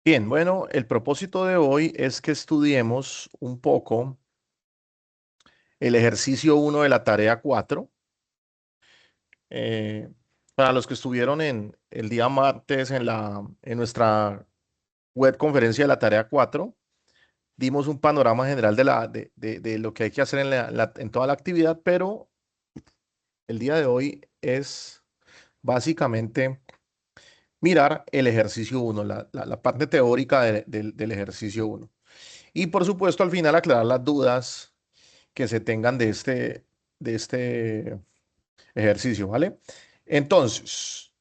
Bien, bueno, el propósito de hoy es que estudiemos un poco el ejercicio uno de la tarea 4. Eh, para los que estuvieron en el día martes en nuestra web conferencia de la tarea 4, dimos un panorama general de lo que hay que hacer en toda la actividad, pero el día de hoy es básicamente mirar el ejercicio uno, la parte teórica del ejercicio uno. Y por supuesto, al final aclarar las dudas que se tengan de este ejercicio, ¿vale? Entonces,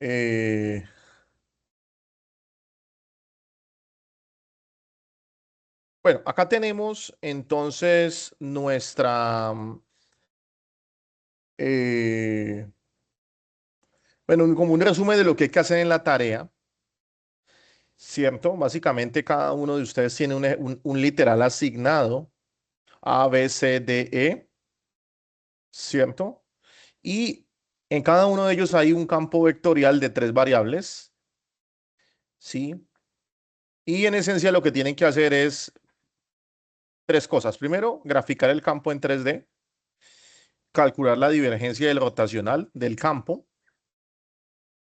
eh, bueno, acá tenemos entonces eh, bueno, como un resumen de lo que hay que hacer en la tarea, ¿cierto? Básicamente cada uno de ustedes tiene un literal asignado, A, B, C, D, E, ¿cierto? Y en cada uno de ellos hay un campo vectorial de tres variables, ¿sí? Y en esencia lo que tienen que hacer es tres cosas. Primero, graficar el campo en 3D, calcular la divergencia del rotacional del campo.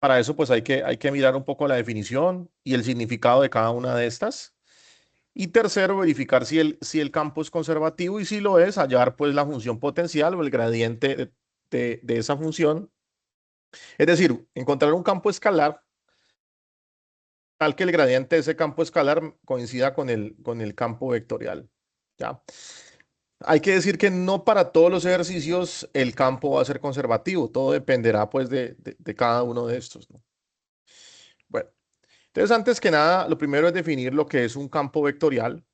Para eso, pues hay que mirar un poco la definición y el significado de cada una de estas. Y tercero, verificar si el campo es conservativo y si lo es, hallar pues la función potencial o el gradiente de esa función. Es decir, encontrar un campo escalar tal que el gradiente de ese campo escalar coincida con el campo vectorial. ¿Ya? Hay que decir que no para todos los ejercicios el campo va a ser conservativo, todo dependerá pues de cada uno de estos, ¿no? Bueno, entonces antes que nada, lo primero es definir lo que es un campo vectorial.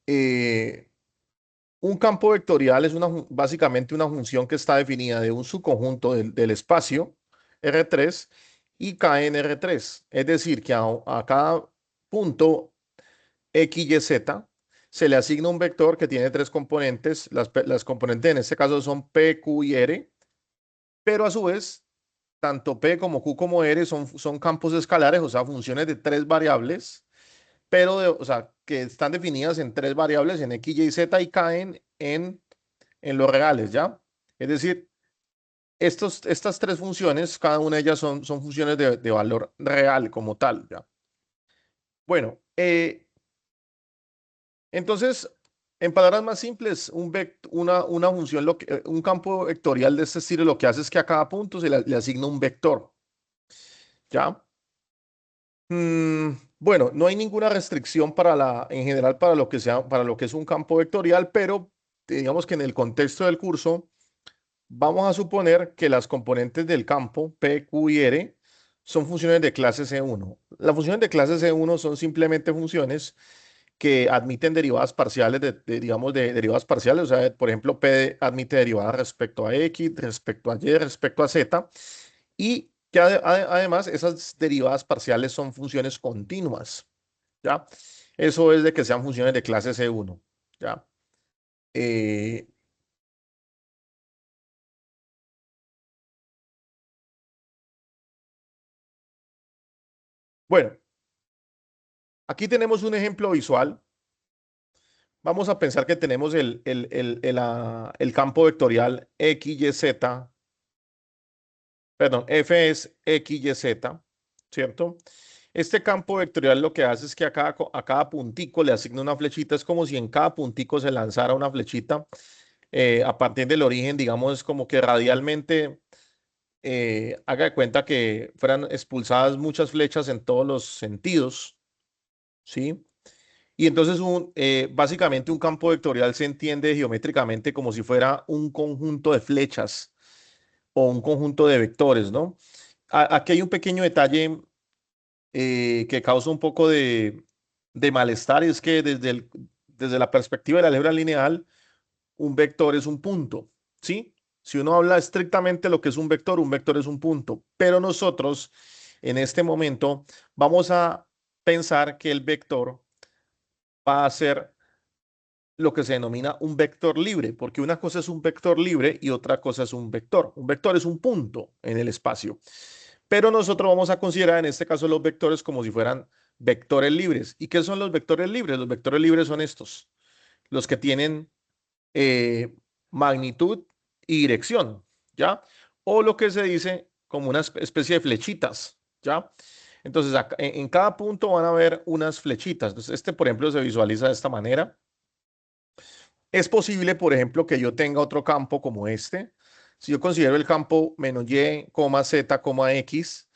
Eh, un campo vectorial es básicamente una función que está definida de un subconjunto del espacio R3 y K en R3. Es decir, que a cada punto X, Y, Z se le asigna un vector que tiene tres componentes. Las componentes en este caso son P, Q y R, pero a su vez, tanto P como Q como R son campos escalares, o sea, funciones de tres variables, pero o sea, que están definidas en tres variables, en X, Y, Z, y caen en los reales, ¿ya? Es decir, estas tres funciones, cada una de ellas son funciones de valor real como tal, ¿ya? Bueno, entonces, en palabras más simples, una función, un campo vectorial de este estilo lo que hace es que a cada punto le asigna un vector, ¿ya? Bueno, no hay ninguna restricción en general para lo que es un campo vectorial, pero digamos que en el contexto del curso vamos a suponer que las componentes del campo P, Q y R son funciones de clase C1. Las funciones de clase C1 son simplemente funciones que admiten derivadas parciales digamos, de derivadas parciales. O sea, por ejemplo, P admite derivadas respecto a X, respecto a Y, respecto a Z. Y que además esas derivadas parciales son funciones continuas, ¿ya? Eso es de que sean funciones de clase C1, ¿ya? Eh, bueno, aquí tenemos un ejemplo visual. Vamos a pensar que tenemos el campo vectorial X, Y, Z, perdón, F es X, Y, Z, ¿cierto? Este campo vectorial lo que hace es que a cada puntico le asigna una flechita. Es como si en cada puntico se lanzara una flechita a partir del origen, digamos, como que radialmente haga de cuenta que fueran expulsadas muchas flechas en todos los sentidos, ¿sí? Y entonces básicamente un campo vectorial se entiende geométricamente como si fuera un conjunto de flechas o un conjunto de vectores, ¿no? Aquí hay un pequeño detalle que causa un poco de malestar, y es que desde la perspectiva de la álgebra lineal, un vector es un punto, ¿sí? Si uno habla estrictamente de lo que es un vector es un punto, pero nosotros en este momento vamos a pensar que el vector va a ser lo que se denomina un vector libre, porque una cosa es un vector libre y otra cosa es un vector. Un vector es un punto en el espacio. Pero nosotros vamos a considerar en este caso los vectores como si fueran vectores libres. ¿Y qué son los vectores libres? Los vectores libres son estos, los que tienen magnitud y dirección, ¿ya? O lo que se dice como una especie de flechitas, ¿ya? Entonces, en cada punto van a haber unas flechitas. Entonces, este, por ejemplo, se visualiza de esta manera. Es posible, por ejemplo, que yo tenga otro campo como este. Si yo considero el campo menos y, z, x,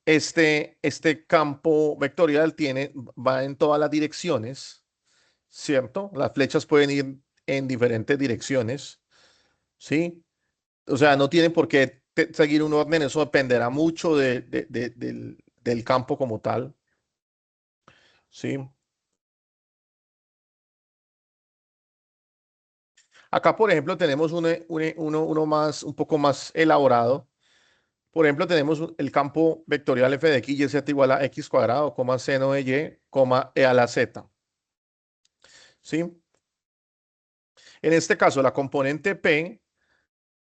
este campo vectorial va en todas las direcciones, ¿cierto? Las flechas pueden ir en diferentes direcciones, ¿sí? O sea, no tienen por qué seguir un orden, eso dependerá mucho del campo como tal, ¿sí? Acá, por ejemplo, tenemos uno más, un poco más elaborado. Por ejemplo, tenemos el campo vectorial f de x y z igual a x cuadrado, coma seno de y, coma e a la z, ¿sí? En este caso, la componente p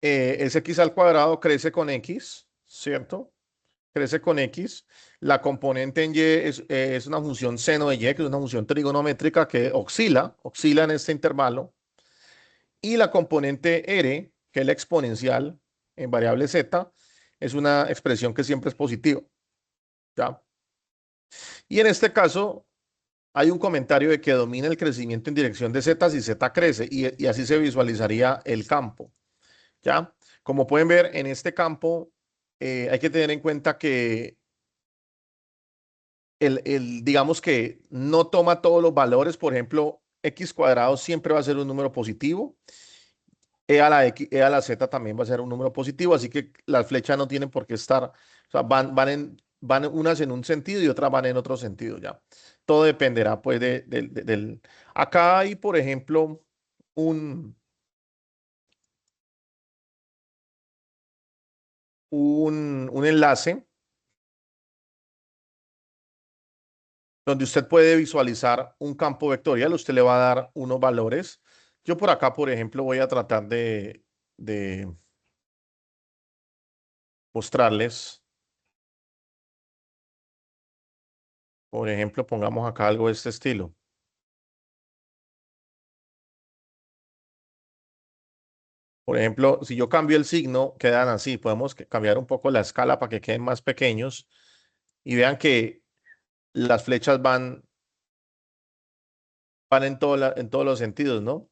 es x al cuadrado, crece con x, ¿cierto? Crece con x. La componente en y es una función seno de y, que es una función trigonométrica que oscila en este intervalo. Y la componente r, que es la exponencial en variable z, es una expresión que siempre es positiva, ¿ya? Y en este caso, hay un comentario de que domina el crecimiento en dirección de z si z crece, y así se visualizaría el campo, ¿ya? Como pueden ver, en este campo hay que tener en cuenta que digamos que no toma todos los valores. Por ejemplo, x cuadrado siempre va a ser un número positivo, e a la z también va a ser un número positivo, así que las flechas no tienen por qué estar, o sea, van unas en un sentido y otras van en otro sentido, ya. Todo dependerá, pues, del... Acá hay, por ejemplo, un, un enlace donde usted puede visualizar un campo vectorial. Usted le va a dar unos valores. Yo por acá, por ejemplo, voy a tratar de mostrarles. Por ejemplo, pongamos acá algo de este estilo. Por ejemplo, si yo cambio el signo, quedan así. Podemos cambiar un poco la escala para que queden más pequeños y vean que las flechas van en todos los sentidos, ¿no?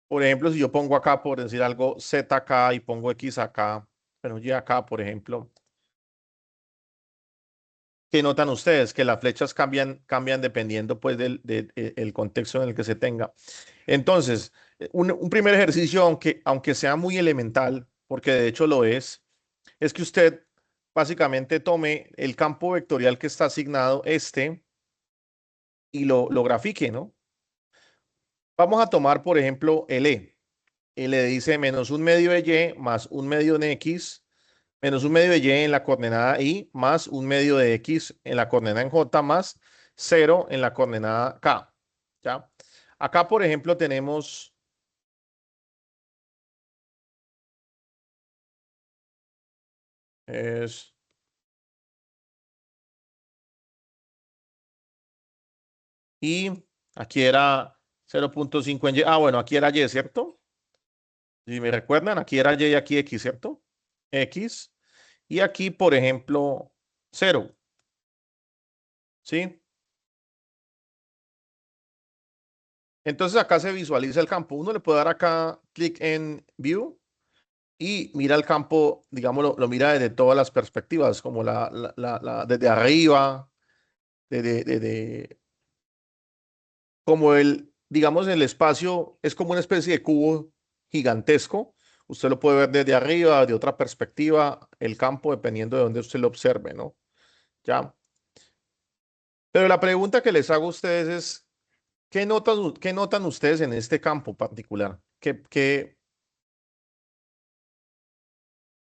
Por ejemplo, si yo pongo acá, por decir algo, Z acá y pongo X acá, pero Y acá, por ejemplo, ¿qué notan ustedes? Que las flechas cambian dependiendo, pues, el contexto en el que se tenga. Entonces, un primer ejercicio, aunque sea muy elemental, porque de hecho lo es que usted básicamente tome el campo vectorial que está asignado y lo grafique, ¿no? Vamos a tomar, por ejemplo, el E. Y le dice menos un medio de Y más un medio de X, menos un medio de Y en la coordenada Y, más un medio de X en la coordenada en J, más cero en la coordenada K. ¿Ya? Acá, por ejemplo, tenemos... Es, y aquí era 0,5 en Y. Ah, bueno, aquí era Y, ¿cierto? Si me recuerdan, aquí era Y y aquí X, ¿cierto? X. Y aquí, por ejemplo, cero, ¿sí? Entonces acá se visualiza el campo. Uno le puede dar acá clic en View y mira el campo, digamos, lo mira desde todas las perspectivas, como desde arriba, desde, como digamos, el espacio es como una especie de cubo gigantesco. Usted lo puede ver desde arriba, de otra perspectiva, el campo, dependiendo de dónde usted lo observe, ¿no? Ya. Pero la pregunta que les hago a ustedes es, qué notan ustedes en este campo particular?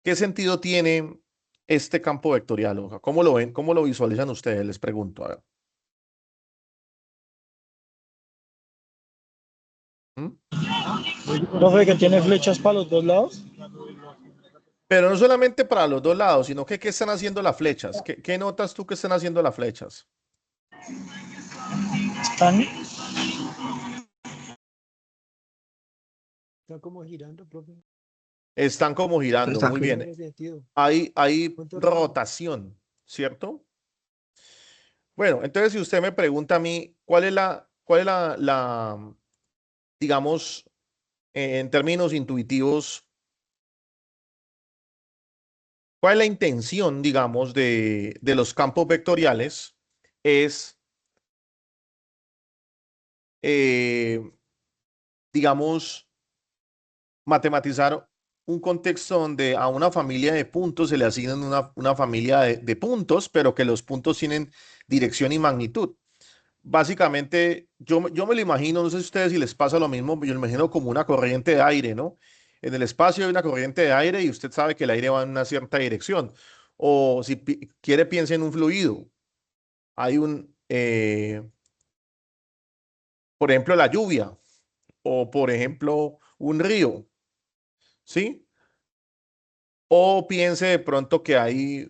¿Qué sentido tiene este campo vectorial? O sea, ¿cómo lo ven? ¿Cómo lo visualizan ustedes? Les pregunto. A ver. ¿Mm? Profe, que tiene flechas para los dos lados. Pero no solamente para los dos lados, sino que qué están haciendo las flechas. ¿Qué notas tú que están haciendo las flechas? Están, Está como girando, profe. Están como girando, están muy No girando. bien. tiene sentido. Hay ¿Cuánto rato? rotación, ¿cierto? Bueno, entonces si usted me pregunta a mí, ¿cuál es digamos, en términos intuitivos, cuál es la intención, digamos, de los campos vectoriales? Es, eh, digamos, matematizar un contexto donde a una familia de puntos se le asignan una familia de puntos, pero que los puntos tienen dirección y magnitud. Básicamente, yo me lo imagino, no sé si a ustedes si les pasa lo mismo, yo lo imagino como una corriente de aire, ¿no? En el espacio hay una corriente de aire y usted sabe que el aire va en una cierta dirección. O si quiere, piense en un fluido. Hay por ejemplo, la lluvia o, por ejemplo, un río, ¿sí? O piense de pronto que hay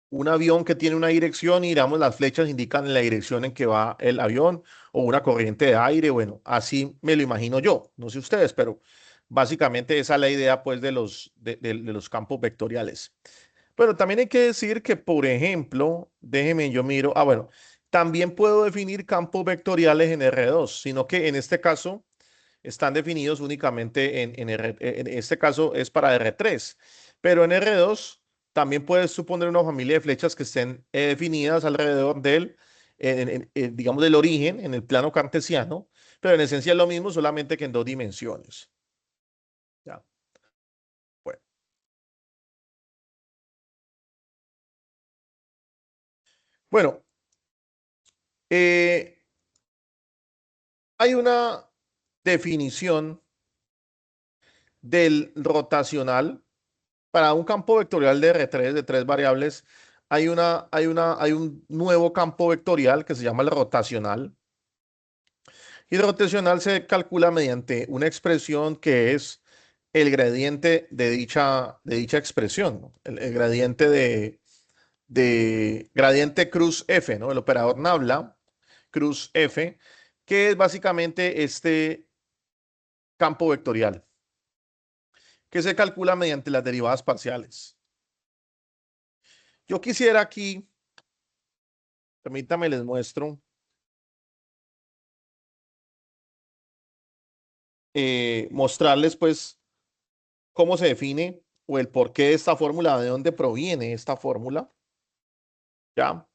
un avión que tiene una dirección y digamos las flechas indican la dirección en que va el avión o una corriente de aire. Bueno, así me lo imagino yo. No sé ustedes, pero básicamente esa es la idea pues de los campos vectoriales. Pero también hay que decir que, por ejemplo, déjeme yo miro, bueno, también puedo definir campos vectoriales en R2, sino que en este caso están definidos únicamente en este caso es para R3, pero en R2 también puedes suponer una familia de flechas que estén definidas alrededor digamos, del origen en el plano cartesiano, pero en esencia es lo mismo, solamente que en dos dimensiones. Ya, bueno. Bueno, eh, hay una definición del rotacional para un campo vectorial de R3 de tres variables. Hay un nuevo campo vectorial que se llama el rotacional. Y el rotacional se calcula mediante una expresión que es el gradiente de dicha expresión, ¿no? El gradiente de gradiente cruz F, ¿no? El operador Nabla, cruz F, que es básicamente este campo vectorial, que se calcula mediante las derivadas parciales. Yo quisiera aquí, permítame les muestro, mostrarles pues cómo se define o el porqué de esta fórmula, de dónde proviene esta fórmula, ¿ya?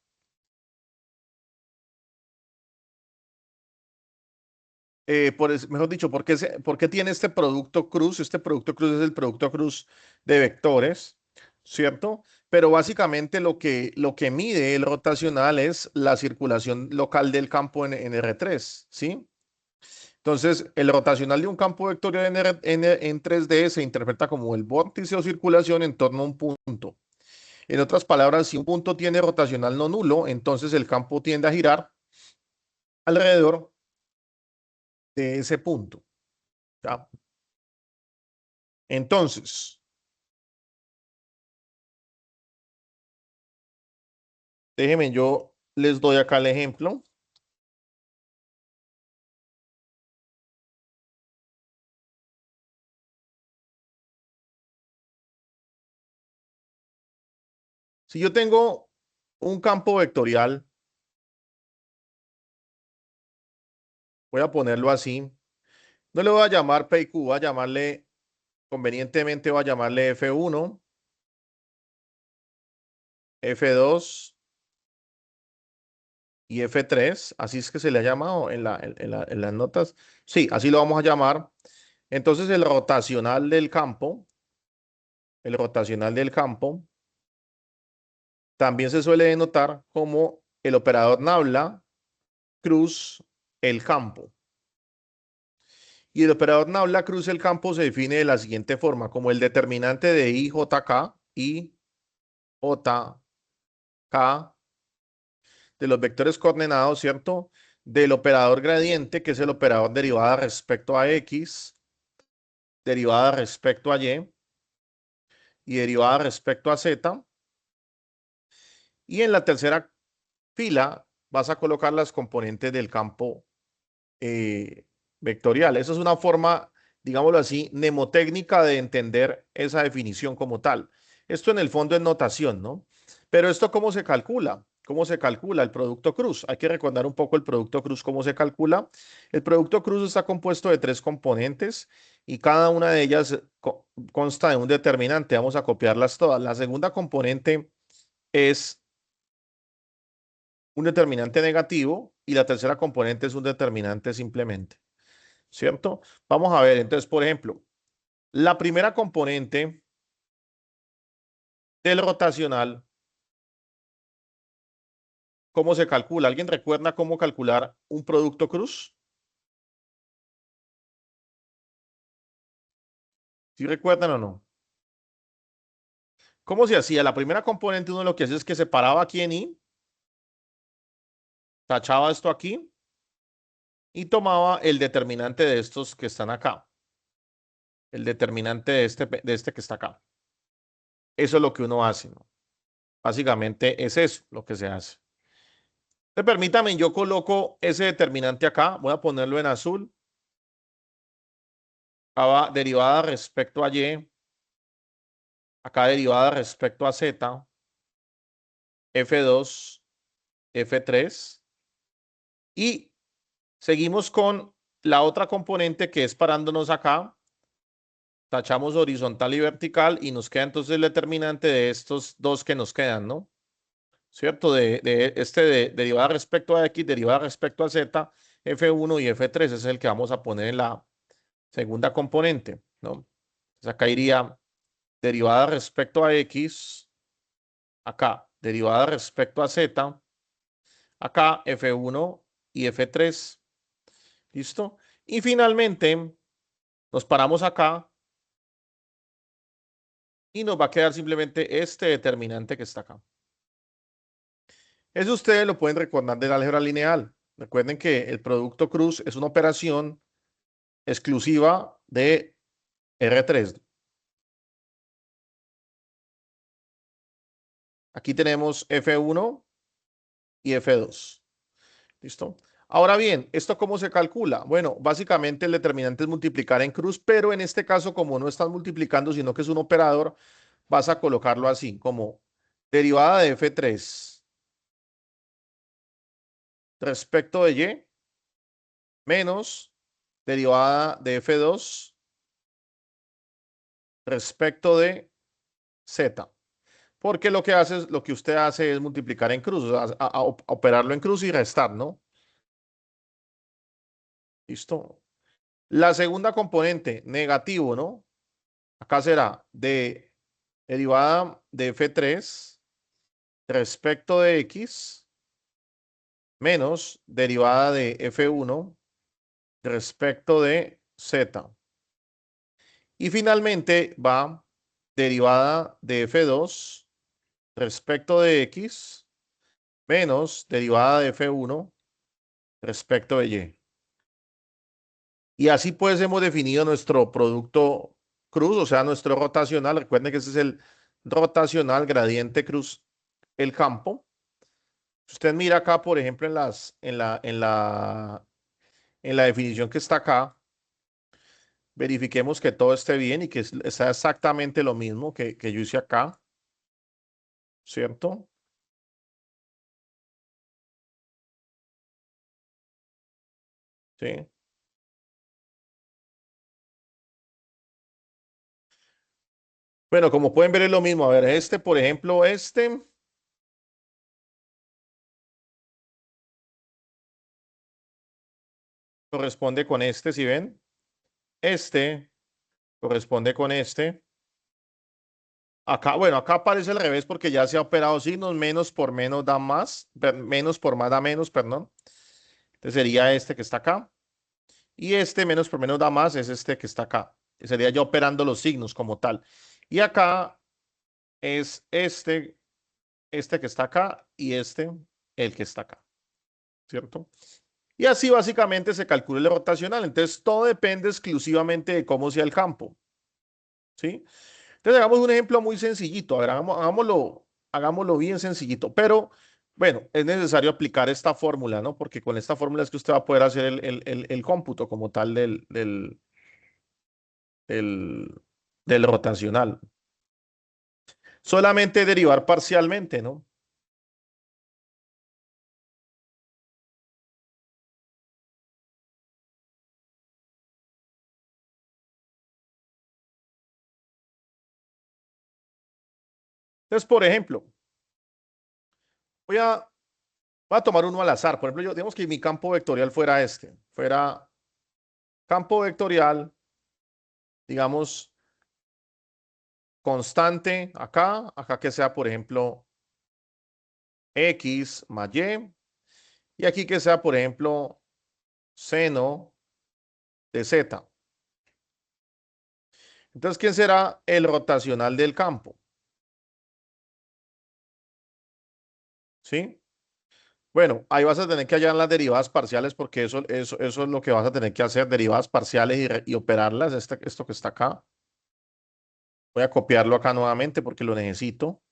Mejor dicho, ¿por qué tiene este producto cruz? Este producto cruz es el producto cruz de vectores, ¿cierto? Pero básicamente lo que mide el rotacional es la circulación local del campo en R3, ¿sí? Entonces, el rotacional de un campo vectorial en 3D se interpreta como el vórtice o circulación en torno a un punto. En otras palabras, si un punto tiene rotacional no nulo, entonces el campo tiende a girar alrededor de ese punto, ¿ya? Entonces, déjenme, yo les doy acá el ejemplo. Si yo tengo un campo vectorial, voy a ponerlo así. No le voy a llamar P y Q, voy a llamarle, convenientemente voy a llamarle F1, F2 y F3. Así es que se le ha llamado en las notas. Sí, así lo vamos a llamar. Entonces, el rotacional del campo, también se suele denotar como el operador Nabla cruz el campo. Y el operador Nabla cruz el campo se define de la siguiente forma, como el determinante de IJK, IJK de los vectores coordenados, ¿cierto? Del operador gradiente, que es el operador derivada respecto a X, derivada respecto a Y, y derivada respecto a Z. Y en la tercera fila vas a colocar las componentes del campo vectorial. Esa es una forma, digámoslo así, mnemotécnica de entender esa definición como tal. Esto en el fondo es notación, ¿no? Pero esto, ¿cómo se calcula? ¿Cómo se calcula el producto cruz? Hay que recordar un poco el producto cruz, cómo se calcula. El producto cruz está compuesto de tres componentes y cada una de ellas consta de un determinante. Vamos a copiarlas todas. La segunda componente es un determinante negativo y la tercera componente es un determinante simplemente, ¿cierto? Vamos a ver, entonces, por ejemplo, la primera componente del rotacional, ¿cómo se calcula? ¿Alguien recuerda cómo calcular un producto cruz? ¿Sí recuerdan o no? ¿Cómo se hacía? La primera componente uno lo que hace es que separaba aquí en I, tachaba esto aquí y tomaba el determinante de estos que están acá, el determinante de este que está acá. Eso es lo que uno hace, ¿no? Básicamente es eso lo que se hace. Permítame, yo coloco ese determinante acá, voy a ponerlo en azul, acá va derivada respecto a Y, acá derivada respecto a Z, F2, F3, y seguimos con la otra componente que es parándonos acá, tachamos horizontal y vertical y nos queda entonces el determinante de estos dos que nos quedan, ¿no? ¿Cierto? De derivada respecto a X, derivada respecto a Z, F1 y F3 es el que vamos a poner en la segunda componente, ¿no? Entonces acá iría derivada respecto a X, acá derivada respecto a Z, acá F1 y F3, ¿listo? Y finalmente nos paramos acá y nos va a quedar simplemente este determinante que está acá. Eso ustedes lo pueden recordar del álgebra lineal. Recuerden que el producto cruz es una operación exclusiva de R3. Aquí tenemos F1 y F2. ¿Listo? Ahora bien, ¿esto cómo se calcula? Bueno, básicamente el determinante es multiplicar en cruz, pero en este caso, como no estás multiplicando, sino que es un operador, vas a colocarlo así, como derivada de F3 respecto de Y menos derivada de F2 respecto de Z. Porque lo que lo que usted hace es multiplicar en cruz, o sea, a operarlo en cruz y restar, ¿no? ¿Listo? La segunda componente, negativo, ¿no? Acá será de derivada de F3 respecto de X menos derivada de F1 respecto de Z. Y finalmente va derivada de F2 respecto de X menos derivada de F1 respecto de Y. Y así pues hemos definido nuestro producto cruz, o sea, nuestro rotacional. Recuerden que ese es el rotacional gradiente cruz, el campo. Si usted mira acá, por ejemplo, en la definición que está acá, verifiquemos que todo esté bien y que está exactamente lo mismo que yo hice acá, ¿cierto? Sí. Bueno, como pueden ver es lo mismo. A ver, este, por ejemplo, este corresponde con este, ¿si ven? Este corresponde con este. Acá, bueno, acá aparece al revés porque ya se ha operado signos, menos por menos da más, menos por más da menos, perdón. Entonces sería este que está acá. Y este menos por menos da más es este que está acá. Sería ya operando los signos como tal. Y acá es este que está acá y este, el que está acá, ¿cierto? Y así básicamente se calcula el rotacional. Entonces todo depende exclusivamente de cómo sea el campo, ¿sí? Entonces hagamos un ejemplo muy sencillito. A ver, hagámoslo bien sencillito. Pero bueno, es necesario aplicar esta fórmula, ¿no? Porque con esta fórmula es que usted va a poder hacer el cómputo como tal del, del rotacional. Solamente derivar parcialmente, ¿no? Entonces, por ejemplo, voy a, voy a tomar uno al azar. Por ejemplo, yo digamos que mi campo vectorial fuera este. Fuera campo vectorial, digamos, constante acá que sea, por ejemplo, X más Y, y aquí que sea, por ejemplo, seno de Z. Entonces, ¿quién será el rotacional del campo? ¿Sí? Bueno, ahí vas a tener que hallar las derivadas parciales porque eso es lo que vas a tener que hacer, derivadas parciales y operarlas, esto que está acá. Voy a copiarlo acá nuevamente porque lo necesito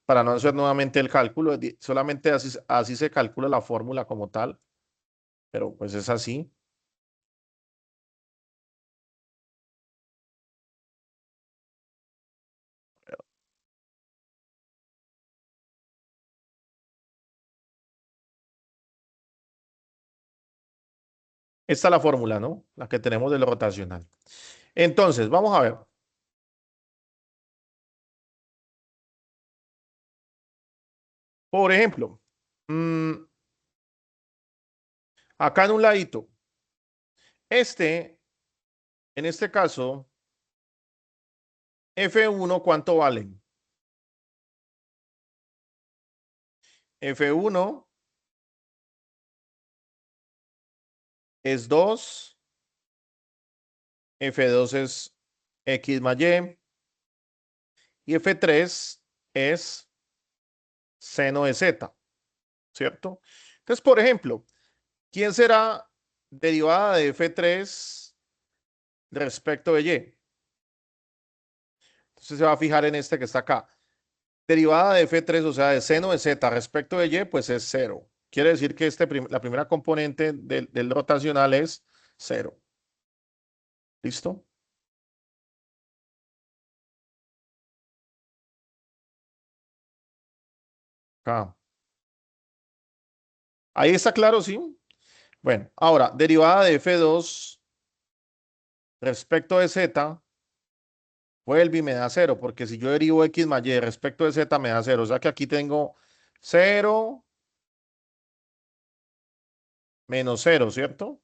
para no hacer nuevamente el cálculo. Solamente así se calcula la fórmula como tal, pero pues es así. Esta es la fórmula, ¿no? La que tenemos del rotacional. Entonces, vamos a ver. Por ejemplo, mm, acá en un ladito, este, en este caso, F1, ¿cuánto valen? F1 es 2, F2 es X más y F3 es seno de Z, ¿cierto? Entonces, por ejemplo, ¿quién será derivada de F3 respecto de Y? Entonces se va a fijar en este que está acá. Derivada de F3, o sea, de seno de Z respecto de Y, pues es cero. Quiere decir que la primera componente del rotacional es cero. ¿Listo? Acá. Ahí está claro, ¿sí? Bueno, ahora, derivada de F2 respecto de Z, vuelve y me da cero, porque si yo derivo X más Y respecto de Z, me da cero. O sea que aquí tengo cero menos cero, ¿cierto?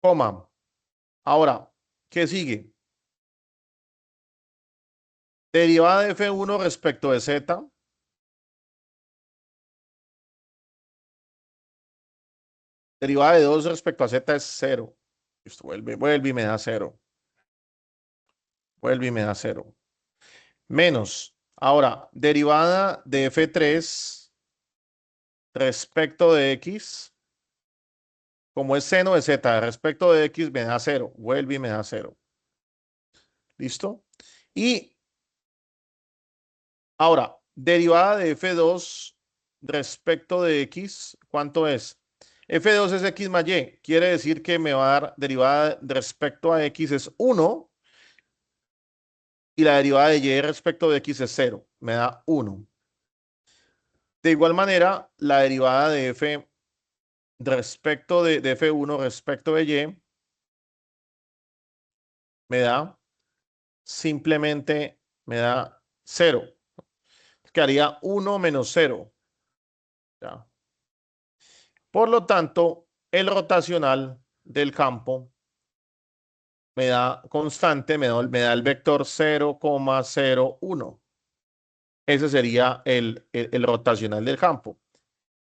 Coma. Ahora, ¿qué sigue? Derivada de F1 respecto de Z, derivada de 2 respecto a Z es cero. Listo, vuelve y me da cero. Vuelve y me da cero. Menos. Ahora, derivada de F3 respecto de X, como es seno de Z respecto de X, me da cero. Vuelve y me da cero. ¿Listo? Y ahora, derivada de F2 respecto de X, ¿cuánto es? F2 es X más Y. Quiere decir que me va a dar derivada respecto a X es uno y la derivada de Y respecto de X es cero. Me da uno. De igual manera, la derivada de F de F1 respecto de Y me da simplemente, me da cero. Quedaría uno menos cero. ¿Ya? Por lo tanto, el rotacional del campo me da constante, me da el vector 0,01. Ese sería el rotacional del campo.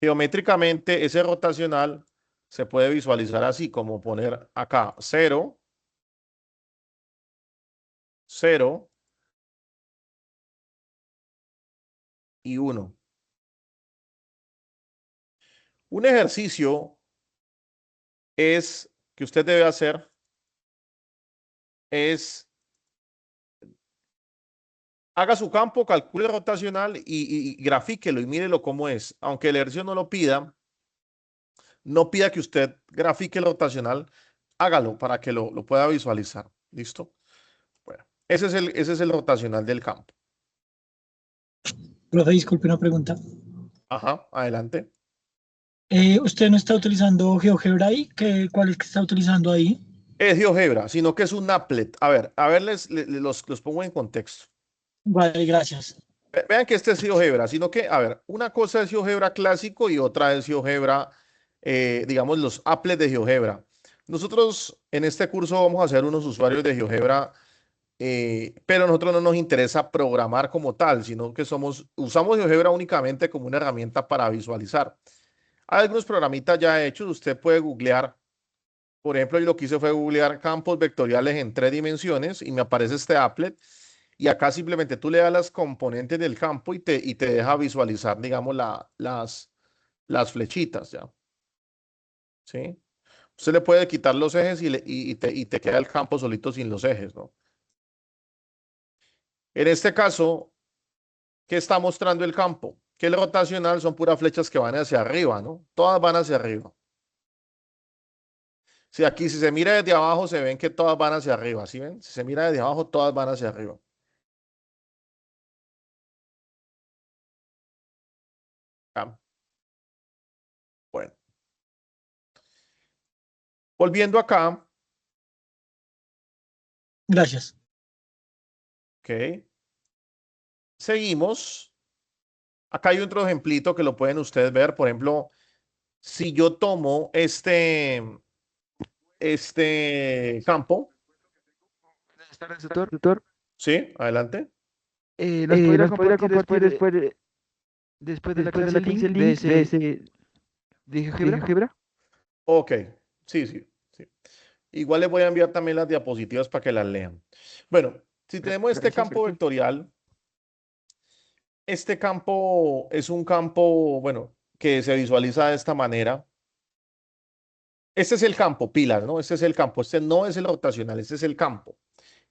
Geométricamente, ese rotacional se puede visualizar así, como poner acá 0, 0 y 1. Un ejercicio es que usted debe hacer es haga su campo, calcule el rotacional y grafíquelo y mírelo cómo es. Aunque el ejercicio no lo pida, no pida que usted grafique el rotacional, hágalo para que lo pueda visualizar. ¿Listo? Bueno, ese es el rotacional del campo. Profe, disculpe una pregunta. Ajá, adelante. ¿Usted no está utilizando GeoGebra ahí? ¿Cuál es que está utilizando ahí? Es GeoGebra, sino que es un applet. A ver, los pongo en contexto. Vale, gracias. Vean que este es GeoGebra, sino que, a ver, una cosa es GeoGebra clásico y otra es GeoGebra, digamos, los applets de GeoGebra. Nosotros en este curso vamos a ser unos usuarios de GeoGebra, pero a nosotros no nos interesa programar como tal, sino que usamos GeoGebra únicamente como una herramienta para visualizar. Hay algunos programitas ya hechos, usted puede googlear. Por ejemplo, yo lo que hice fue googlear campos vectoriales en 3 dimensiones y me aparece este applet. Y acá simplemente tú le das las componentes del campo y te deja visualizar, digamos, las flechitas, ¿ya? ¿Sí? Usted le puede quitar los ejes y te queda el campo solito sin los ejes, ¿no? En este caso, ¿qué está mostrando el campo? Que el rotacional son puras flechas que van hacia arriba, ¿no? Todas van hacia arriba. Si aquí, si se mira desde abajo, se ven que todas van hacia arriba, ¿sí ven? Si se mira desde abajo, todas van hacia arriba. ¿Ya? Bueno, volviendo acá, Gracias. ¿ok? Seguimos. Acá hay otro ejemplito que lo pueden ustedes ver. Por ejemplo, si yo tomo este campo, Buenas tardes, tutor. ¿sí? Adelante. ¿Nos podría ¿Nos podría compartir compartir después de la después de clase la el link clase el link de de GeoGebra? GeoGebra? Ok, sí, sí, sí. Igual les voy a enviar también las diapositivas para que las lean. Bueno, si tenemos este Gracias. campo vectorial, este campo es un campo, bueno, que se visualiza de esta manera. Este es el campo, pilas, ¿no? Este es el campo. Este no es el rotacional, este es el campo.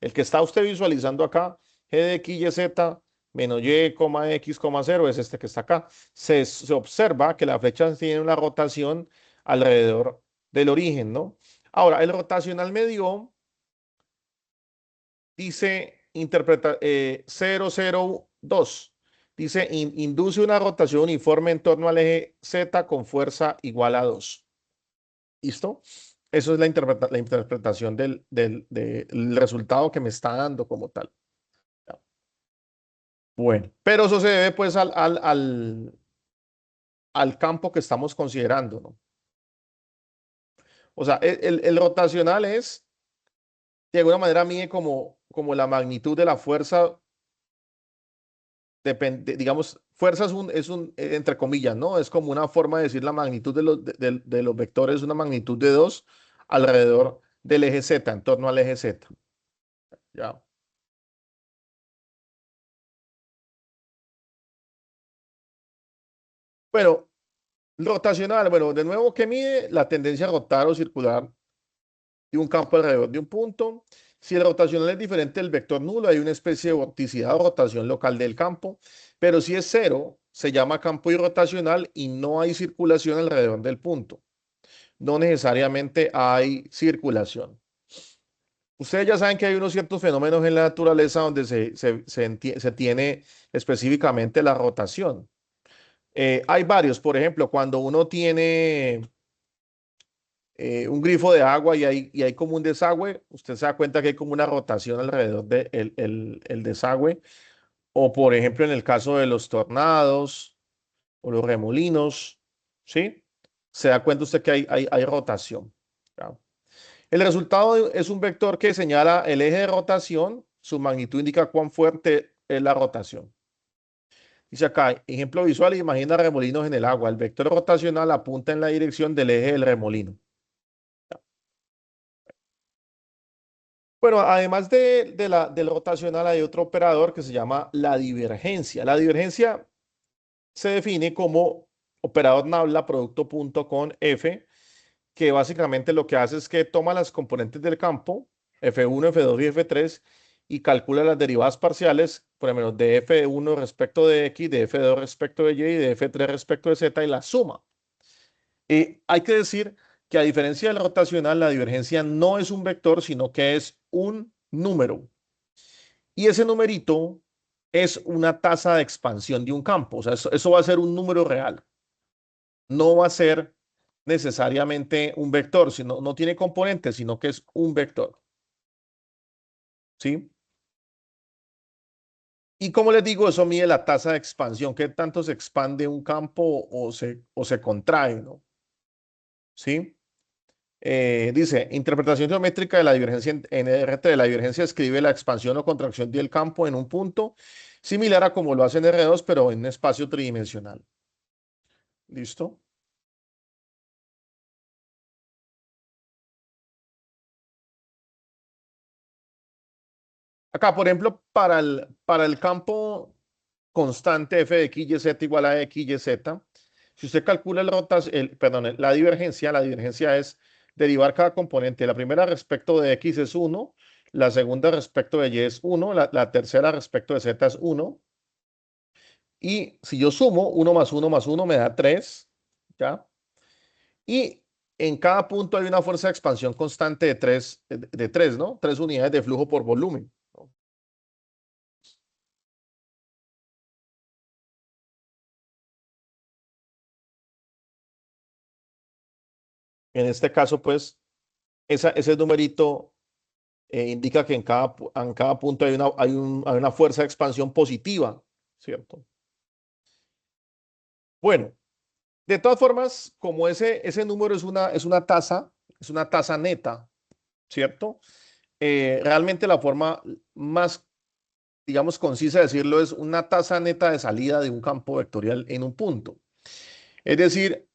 El que está usted visualizando acá, G de X, Y, Z, menos Y, X, 0, es este que está acá. Se observa que la flecha tiene una rotación alrededor del origen, ¿no? Ahora, el rotacional medio dice, 002. Dice, induce una rotación uniforme en torno al eje Z con fuerza igual a 2. ¿Listo? Eso es la interpretación del resultado que me está dando como tal. Bueno, pero eso se debe pues al campo que estamos considerando, ¿no? O sea, el rotacional es, de alguna manera, mide como la magnitud de la fuerza, depende, digamos, fuerza entre comillas, ¿no? Es como una forma de decir la magnitud de los vectores, una magnitud de 2 alrededor del eje Z, en torno al eje Z. ¿Ya? Bueno, rotacional, bueno, de nuevo, ¿qué mide? La tendencia a rotar o circular de un campo alrededor de un punto. Si el rotacional es diferente del vector nulo, hay una especie de vorticidad o rotación local del campo, pero si es cero, se llama campo irrotacional y no hay circulación alrededor del punto. No necesariamente hay circulación. Ustedes ya saben que hay unos ciertos fenómenos en la naturaleza donde se tiene específicamente la rotación. Hay varios, por ejemplo, cuando uno tiene un grifo de agua y hay como un desagüe, usted se da cuenta que hay como una rotación alrededor del el desagüe. O por ejemplo, en el caso de los tornados o los remolinos, ¿sí? Se da cuenta usted que hay rotación. ¿Ya? El resultado es un vector que señala el eje de rotación, su magnitud indica cuán fuerte es la rotación. Dice acá, ejemplo visual, imagina remolinos en el agua. El vector rotacional apunta en la dirección del eje del remolino. Bueno, además del rotacional, hay otro operador que se llama la divergencia. La divergencia se define como operador nabla producto punto con F, que básicamente lo que hace es que toma las componentes del campo, F1, F2 y F3 y calcula las derivadas parciales, por ejemplo, de F1 respecto de X, de F2 respecto de Y y de F3 respecto de Z y la suma. Hay que decir que a diferencia del rotacional, la divergencia no es un vector, sino que es un número. Y ese numerito es una tasa de expansión de un campo. O sea, eso va a ser un número real. No va a ser necesariamente un vector, sino no tiene componentes, sino que es un vector. ¿Sí? Y como les digo, eso mide la tasa de expansión, qué tanto se expande un campo o se contrae, ¿no? ¿Sí? Dice, interpretación geométrica de la divergencia en RT. De la divergencia escribe la expansión o contracción del campo en un punto, similar a como lo hace en R2, pero en un espacio tridimensional. ¿Listo? Acá, por ejemplo, para el campo constante f de x, y, z igual a x, y, z, si usted calcula perdón, la divergencia es derivar cada componente. La primera respecto de x es 1, la segunda respecto de y es 1, la tercera respecto de z es 1. Y si yo sumo 1 más 1 más 1 me da 3, ¿ya? Y en cada punto hay una fuerza de expansión constante de 3, ¿no? 3 unidades de flujo por volumen, ¿no? En este caso, pues, ese numerito indica que en cada punto hay una fuerza de expansión positiva, ¿cierto? Bueno, de todas formas, como ese número es una tasa neta, ¿cierto? Realmente la forma más, digamos, concisa de decirlo es una tasa neta de salida de un campo vectorial en un punto. Es decir,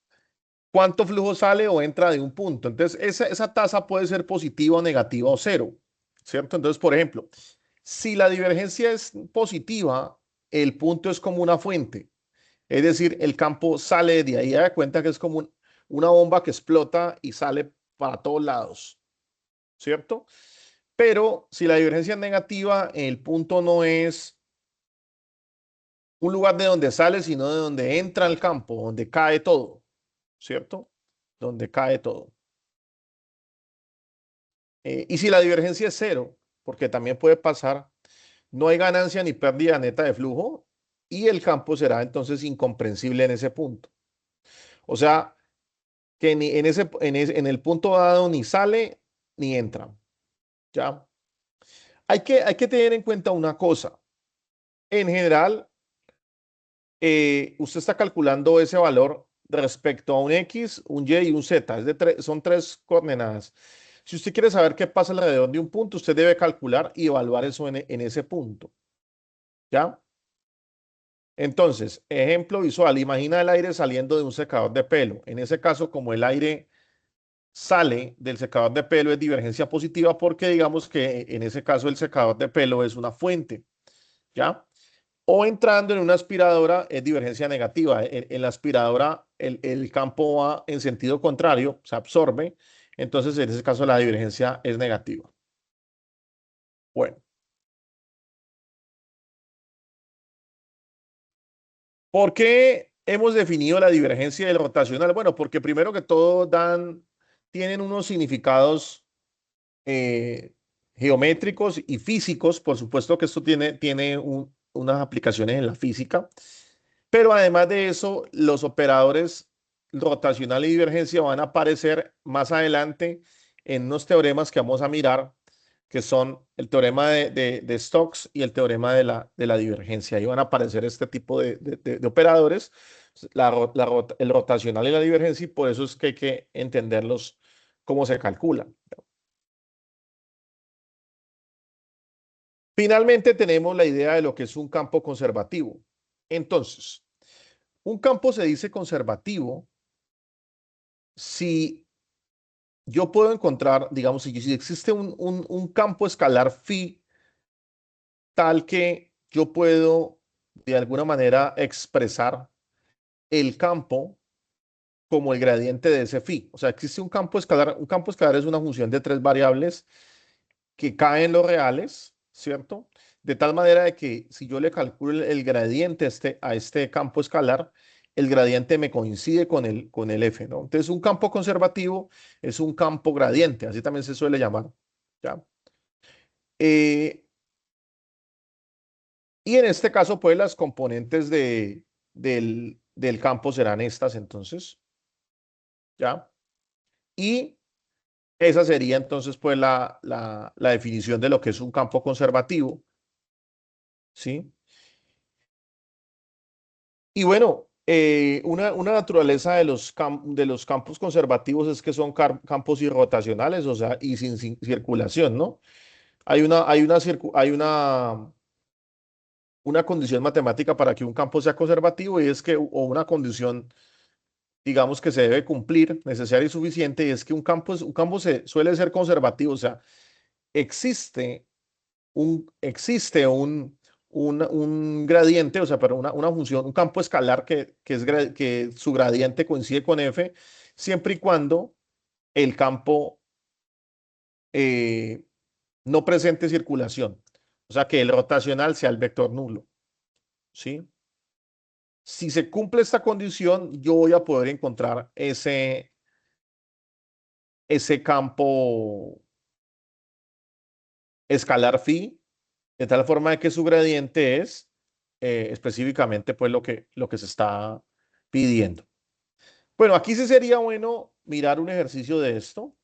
cuánto flujo sale o entra de un punto. Entonces, esa tasa puede ser positiva o negativa o cero, ¿cierto? Entonces, por ejemplo, si la divergencia es positiva, el punto es como una fuente. Es decir, el campo sale de ahí. Da cuenta que es como una bomba que explota y sale para todos lados, ¿cierto? Pero si la divergencia es negativa, el punto no es un lugar de donde sale, sino de donde entra el campo, donde cae todo, ¿cierto? Donde cae todo. Y si la divergencia es cero, porque también puede pasar, no hay ganancia ni pérdida neta de flujo y el campo será entonces incomprensible en ese punto. O sea, que ni en el punto dado ni sale ni entra. ¿Ya? Hay que tener en cuenta una cosa. En general, usted está calculando ese valor respecto a un X, un Y y un Z. Son tres coordenadas. Si usted quiere saber qué pasa alrededor de un punto, usted debe calcular y evaluar eso en ese punto. ¿Ya? Entonces, ejemplo visual, imagina el aire saliendo de un secador de pelo. En ese caso, como el aire sale del secador de pelo, es divergencia positiva porque digamos que en ese caso el secador de pelo es una fuente, ¿ya? O entrando en una aspiradora es divergencia negativa. En la aspiradora el campo va en sentido contrario, se absorbe. Entonces, en ese caso la divergencia es negativa. Bueno, ¿por qué hemos definido la divergencia del rotacional? Bueno, porque primero que todo tienen unos significados eh, geométricos y físicos. Por supuesto que esto tiene unas aplicaciones en la física, pero además de eso, los operadores rotacional y divergencia van a aparecer más adelante en unos teoremas que vamos a mirar, que son el teorema de Stokes y el teorema de la divergencia. Ahí van a aparecer este tipo de operadores, el rotacional y la divergencia, y por eso es que hay que entenderlos cómo se calculan. Finalmente tenemos la idea de lo que es un campo conservativo. Entonces, un campo se dice conservativo si yo puedo encontrar, digamos, si existe un campo escalar phi tal que yo puedo de alguna manera expresar el campo como el gradiente de ese phi. O sea, existe un campo escalar es una función de tres variables que caen los reales, ¿cierto? De tal manera de que si yo le calculo el gradiente a este campo escalar, el gradiente me coincide con el F, ¿no? Entonces, un campo conservativo es un campo gradiente, así también se suele llamar, ¿ya? Eh, y en este caso, pues las componentes del campo serán estas, entonces, ¿ya? Y esa sería entonces, pues, la definición de lo que es un campo conservativo, ¿sí? Y bueno, una naturaleza de los campos conservativos es que son campos irrotacionales, o sea, y sin circulación, ¿no? Hay una condición matemática para que un campo sea conservativo y es que, o una condición, digamos, que se debe cumplir, necesaria y suficiente, y es que un campo suele ser conservativo, o sea, existe existe un gradiente, o sea, pero una función, un campo escalar que su gradiente coincide con F, siempre y cuando el campo eh, no presente circulación. O sea, que el rotacional sea el vector nulo, ¿sí? Si se cumple esta condición, yo voy a poder encontrar ese campo escalar phi, de tal forma de que su gradiente es específicamente pues lo que se está pidiendo. Bueno, aquí sí sería bueno mirar un ejercicio de esto.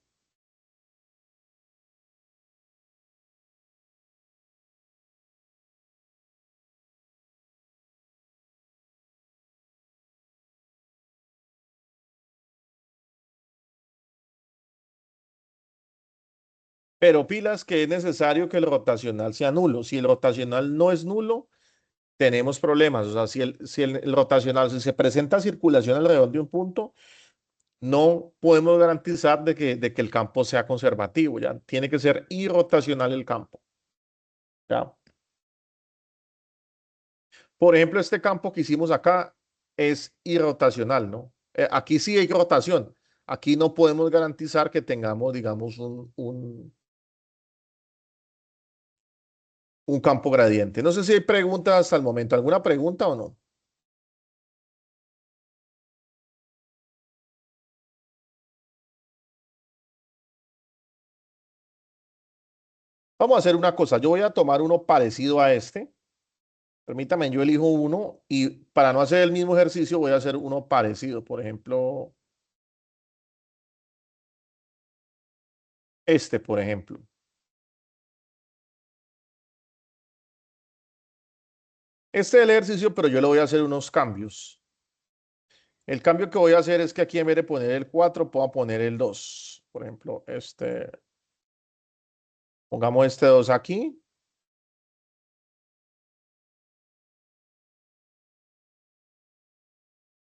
Pero pilas que es necesario que el rotacional sea nulo. Si el rotacional no es nulo, tenemos problemas. O sea, el rotacional, si se presenta circulación alrededor de un punto, no podemos garantizar de que el campo sea conservativo. Ya tiene que ser irrotacional el campo. ¿Ya? Por ejemplo, este campo que hicimos acá es irrotacional, ¿no? Aquí sí hay rotación. Aquí no podemos garantizar que tengamos, digamos, un campo gradiente. No sé si hay preguntas hasta el momento. ¿Alguna pregunta o no? Vamos a hacer una cosa. Yo voy a tomar uno parecido a este. Permítame, yo elijo uno y para no hacer el mismo ejercicio voy a hacer uno parecido. Por ejemplo, este, por ejemplo. Este es el ejercicio, pero yo le voy a hacer unos cambios. El cambio que voy a hacer es que aquí en vez de poner el 4 puedo poner el 2. Por ejemplo, pongamos este 2 aquí.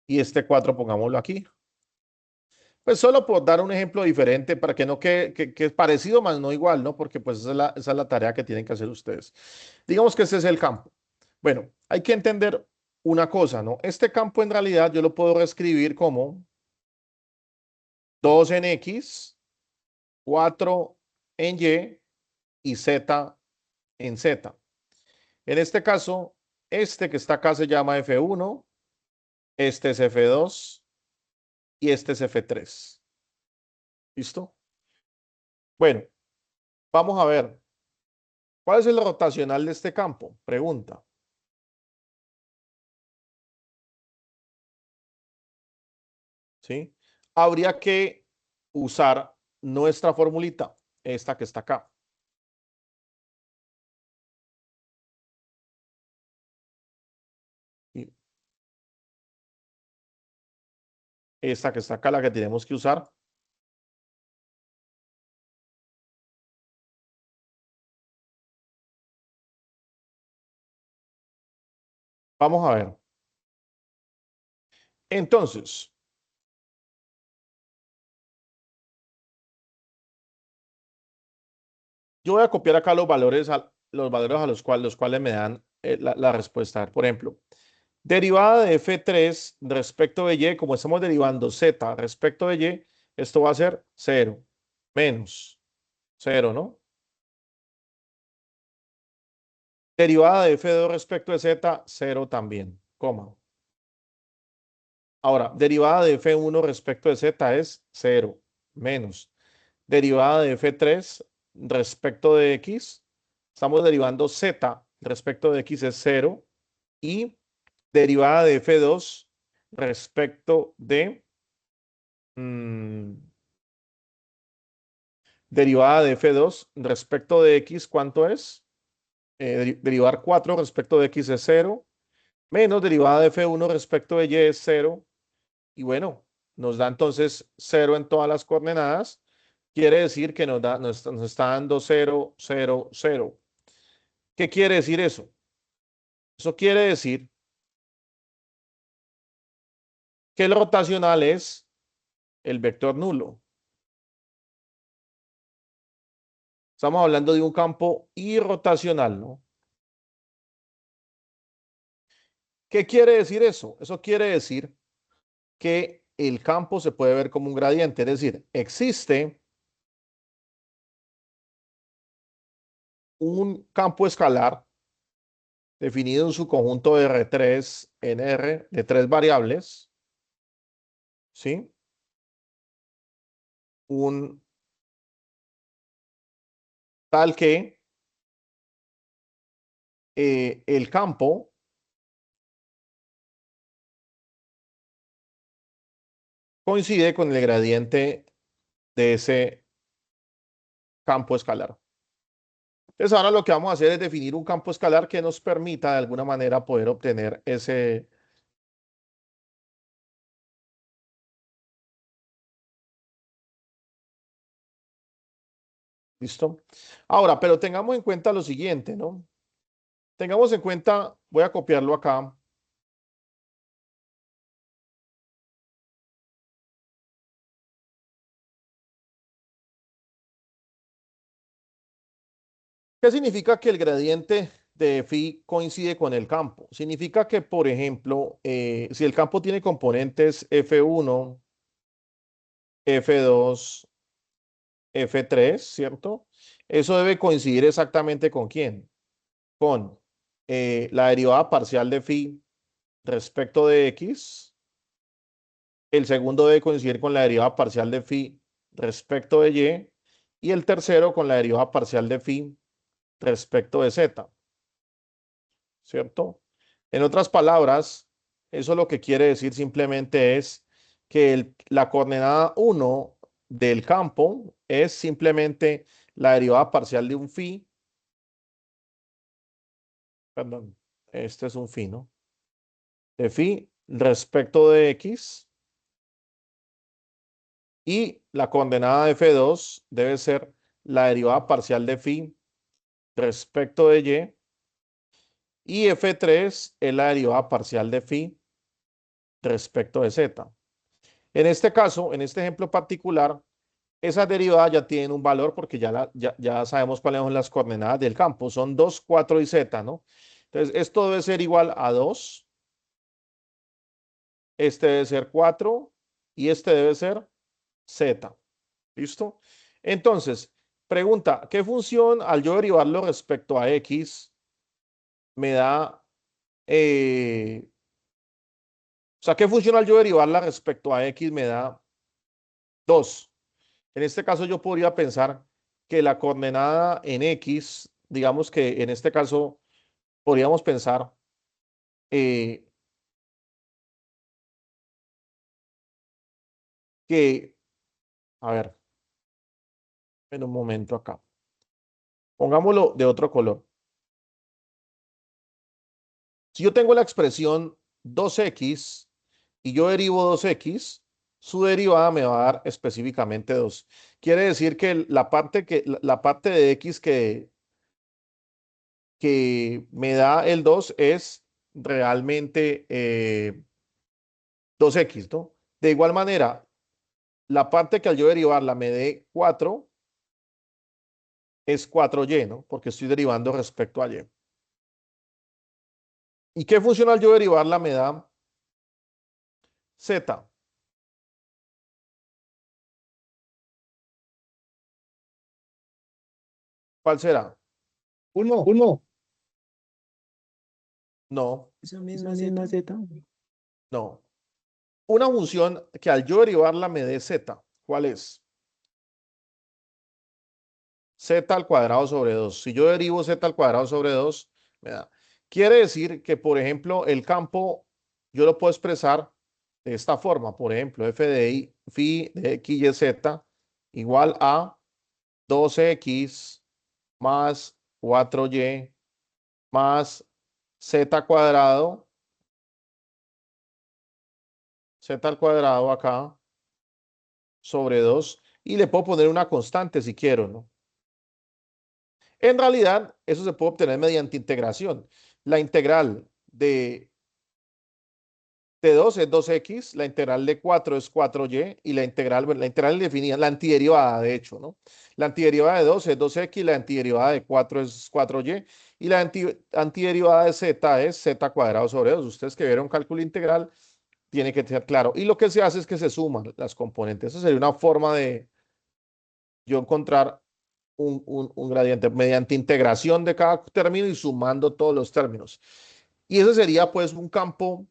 Y este 4 pongámoslo aquí. Pues solo por dar un ejemplo diferente para que no que es parecido, más no igual, ¿no? Porque pues esa es la tarea que tienen que hacer ustedes. Digamos que este es el campo. Bueno, hay que entender una cosa, ¿no? Este campo en realidad yo lo puedo reescribir como 2 en X, 4 en Y y Z en Z. En este caso, este que está acá se llama F1, este es F2 y este es F3. ¿Listo? Bueno, vamos a ver. ¿Cuál es el rotacional de este campo? Pregunta. ¿Sí? Habría que usar nuestra formulita, esta que está acá. Y esta que está acá, la que tenemos que usar. Vamos a ver. Entonces, yo voy a copiar acá los valores a los cuales me dan la respuesta. Por ejemplo, derivada de F3 respecto de Y, como estamos derivando Z respecto de Y, esto va a ser 0 menos 0, ¿no? Derivada de f2 respecto de z, 0 también, coma. Ahora, derivada de f1 respecto de z es 0, menos. Derivada de f3 respecto de x, estamos derivando z respecto de x es 0 y derivada de f2 respecto de derivada de f2 respecto de x, ¿cuánto es? Derivar 4 respecto de x es 0, menos derivada de f1 respecto de y es 0, y bueno, nos da entonces 0 en todas las coordenadas, quiere decir que nos está dando 0, 0, 0. ¿Qué quiere decir eso? Eso quiere decir que el rotacional es el vector nulo. Estamos hablando de un campo irrotacional, ¿no? ¿Qué quiere decir eso? Eso quiere decir que el campo se puede ver como un gradiente, es decir, existe un campo escalar definido en su conjunto de R3 en R de 3 variables, ¿sí? Un tal que el campo coincide con el gradiente de ese campo escalar. Entonces ahora lo que vamos a hacer es definir un campo escalar que nos permita de alguna manera poder obtener ese. ¿Listo? Ahora, pero tengamos en cuenta lo siguiente, ¿no? Tengamos en cuenta, voy a copiarlo acá. ¿Qué significa que el gradiente de phi coincide con el campo? Significa que, por ejemplo, si el campo tiene componentes F1, F2, F3, ¿cierto? Eso debe coincidir exactamente con quién? Con la derivada parcial de phi respecto de x. El segundo debe coincidir con la derivada parcial de phi respecto de y. Y el tercero con la derivada parcial de phi respecto de z. ¿Cierto? En otras palabras, eso lo que quiere decir simplemente es que la coordenada 1 del campo es simplemente la derivada parcial de un phi, perdón, este es un phi, ¿no? De phi respecto de x, y la coordenada de f2 debe ser la derivada parcial de phi respecto de y f3 es la derivada parcial de phi respecto de z. En este caso, en este ejemplo particular, esas derivadas ya tienen un valor porque ya sabemos cuáles son las coordenadas del campo. Son 2, 4 y z, ¿no? Entonces, esto debe ser igual a 2, este debe ser 4 y este debe ser z. ¿Listo? Entonces, pregunta, ¿qué función al yo derivarlo respecto a x me da, o sea, qué función al yo derivarla respecto a x me da 2? En este caso yo podría pensar que la coordenada en X, digamos que en este caso podríamos pensar eh, que, a ver, en un momento acá, pongámoslo de otro color. Si yo tengo la expresión 2x y yo derivo 2x, su derivada me va a dar específicamente 2. Quiere decir que la parte de x que me da el 2 es realmente 2x, ¿no? De igual manera, la parte que al yo derivarla me dé 4 es 4y, ¿no? Porque estoy derivando respecto a y. ¿Y qué función al yo derivarla me da z? ¿Cuál será? Uno. No, Esa Esa misma misma Z. Z. no. Una función que al yo derivarla me dé z. ¿Cuál es? Z al cuadrado sobre 2. Si yo derivo z al cuadrado sobre 2, me da. Quiere decir que, por ejemplo, el campo yo lo puedo expresar de esta forma. Por ejemplo, f de i, phi de x y z igual a 12x más 4y más z cuadrado, z al cuadrado acá sobre 2 y le puedo poner una constante si quiero, ¿no? En realidad, eso se puede obtener mediante integración. La integral de 2 es 2x, la integral de 4 es 4y y bueno, la integral definida, la antiderivada, de hecho, ¿no? La antiderivada de 2 es 2x, la antiderivada de 4 es 4y y la antiderivada de z es z cuadrado sobre 2. Ustedes que vieron cálculo integral, tiene que ser claro. Y lo que se hace es que se suman las componentes. Esa sería una forma de yo encontrar un gradiente mediante integración de cada término y sumando todos los términos. Y ese sería pues un campo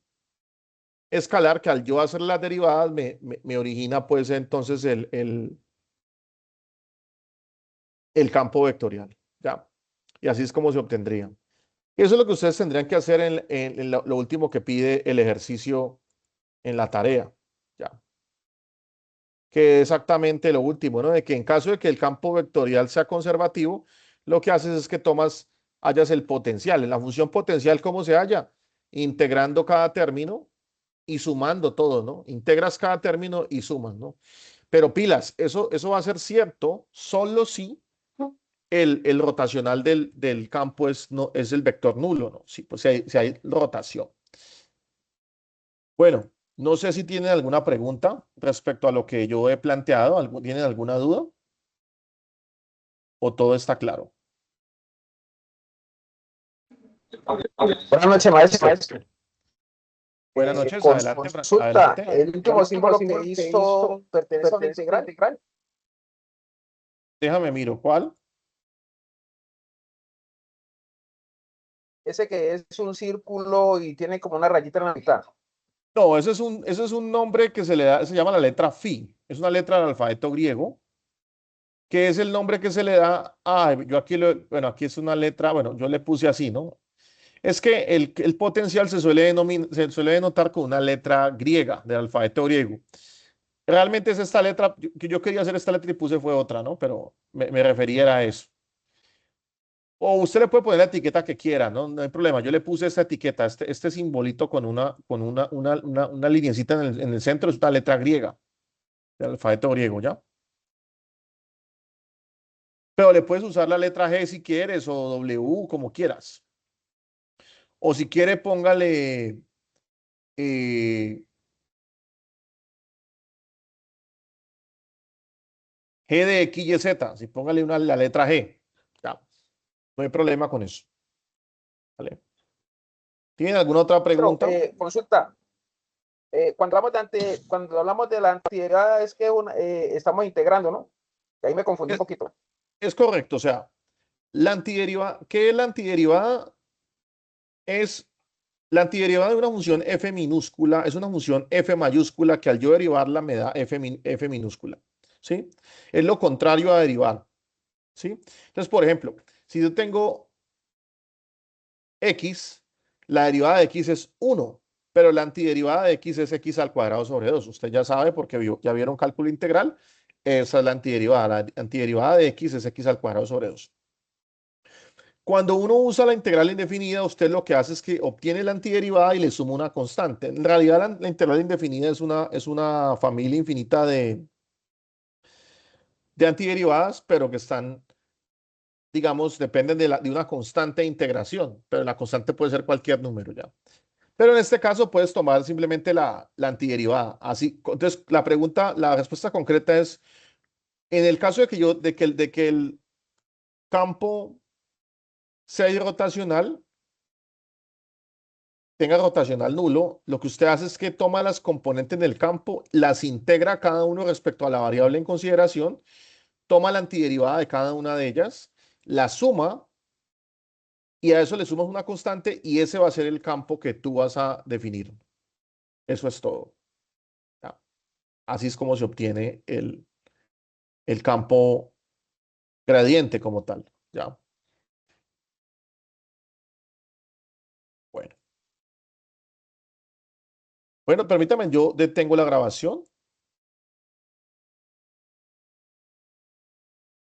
escalar que al yo hacer las derivadas me origina pues entonces el campo vectorial. ¿Ya? Y así es como se obtendría. Eso es lo que ustedes tendrían que hacer en lo último que pide el ejercicio en la tarea. ¿Ya? Que es exactamente lo último, ¿no? De que en caso de que el campo vectorial sea conservativo, lo que haces es que hallas el potencial. En la función potencial, ¿cómo se halla? Integrando cada término y sumando todo, ¿no? Integras cada término y sumas, ¿no? Pero pilas, eso va a ser cierto solo si el rotacional del campo no, es el vector nulo, ¿no? Sí, pues si hay rotación. Bueno, no sé si tienen alguna pregunta respecto a lo que yo he planteado. ¿Tienen alguna duda? ¿O todo está claro? Buenas noches, maestro. Buenas noches, adelante, Consulta, adelante. el último símbolo que hizo pertenece a una integral. Déjame miro, ¿cuál? Ese que es un círculo y tiene como una rayita en la mitad. No, ese es un nombre que se le da, se llama la letra phi. Es una letra del alfabeto griego, que es el nombre que se le da. Yo aquí bueno, aquí es una letra, bueno, yo le puse así, ¿no? Es que el potencial se suele denotar con una letra griega, del alfabeto griego. Realmente es esta letra, que yo quería hacer esta letra y puse fue otra, ¿no? Pero me refería a eso. O usted le puede poner la etiqueta que quiera, ¿no? No hay problema. Yo le puse esta etiqueta, este simbolito con una lineecita en el centro, es una letra griega, del alfabeto griego, ¿ya? Pero le puedes usar la letra G si quieres, o W, como quieras. O si quiere, póngale G de X, Y, Z. Si póngale la letra G. Ya, no hay problema con eso. ¿Vale? ¿Tienen alguna otra Pero, pregunta? consulta, cuando hablamos de la antiderivada es que estamos integrando, ¿no? Y ahí me confundí un Es, poquito. es correcto. O sea, ¿qué es la antiderivada? Es la antiderivada de una función f minúscula, es una función f mayúscula que al yo derivarla me da f minúscula. ¿Sí? Es lo contrario a derivar. ¿Sí? Entonces, por ejemplo, si yo tengo x, la derivada de x es 1, pero la antiderivada de x es x al cuadrado sobre 2. Usted ya sabe porque ya vieron cálculo integral. Esa es la antiderivada. La antiderivada de x es x al cuadrado sobre 2. Cuando uno usa la integral indefinida, usted lo que hace es que obtiene la antiderivada y le suma una constante. En realidad, la integral indefinida es una familia infinita de antiderivadas, pero que están, digamos, dependen de una constante de integración, pero la constante puede ser cualquier número ya. Pero en este caso puedes tomar simplemente la antiderivada. Así, entonces, la respuesta concreta es, en el caso de que el campo sea irrotacional, tenga rotacional nulo, lo que usted hace es que toma las componentes del campo, las integra cada uno respecto a la variable en consideración, toma la antiderivada de cada una de ellas, la suma y a eso le sumas una constante y ese va a ser el campo que tú vas a definir. Eso es todo. ¿Ya? Así es como se obtiene el campo gradiente como tal. ¿Ya? Bueno. Bueno, permítame, yo detengo la grabación